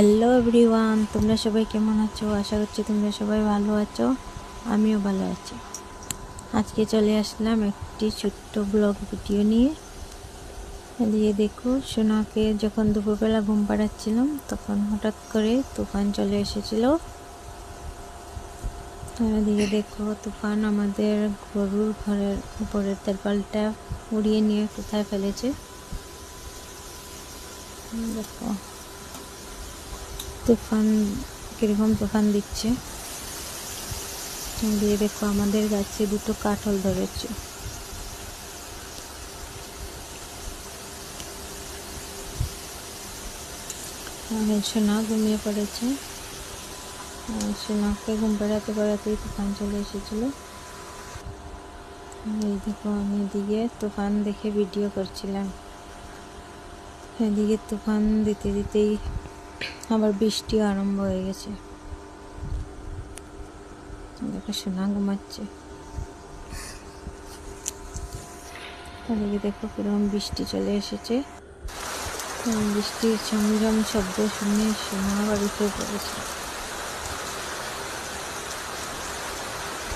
Hello everyone, তোমরা সবাই কেমন আছো? আশা করছি তোমরা সবাই ভালো আছো। আমিও ভালো আছি। আজকে চলে আসলাম একটি ছোট্ট ব্লগ ভিডিও নিয়ে। এদিকে দেখো, সোনাকে যখন দুপুরবেলা ঘুম পাড়াচ্ছিলাম তখন হঠাৎ করে তুফান চলে এসেছিল। আর এদিকে দেখো, তুফান আমাদের গরুর ঘরের উপরের তেরপালটা উড়িয়ে নিয়ে কোথায় ফেলেছে। দেখো তুফান কিরকম তুফান দিচ্ছে। দিয়ে দেখো, আমাদের গাছে দুটো কাঁঠাল ধরেছে। সোনা ঘুমিয়ে পড়েছে। সোনাকে ঘুম পাড়াতে পাড়াতেই তুফান চলে এসেছিল। এই দেখো, আমি এদিকে তুফান দেখে ভিডিও করছিলাম। এদিকে তুফান দিতে দিতেই আবার বৃষ্টি আরম্ভ হয়ে গেছে। দেখো, সোনা ঘুমাচ্ছে। এদিকে দেখো কিরকম বৃষ্টি চলে এসেছে। বৃষ্টির ঝমঝম শব্দ শুনে সোনা আবার উঠে পড়েছে।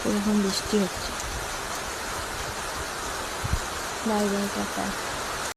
এরকম বৃষ্টি হচ্ছে। Bye bye, tata.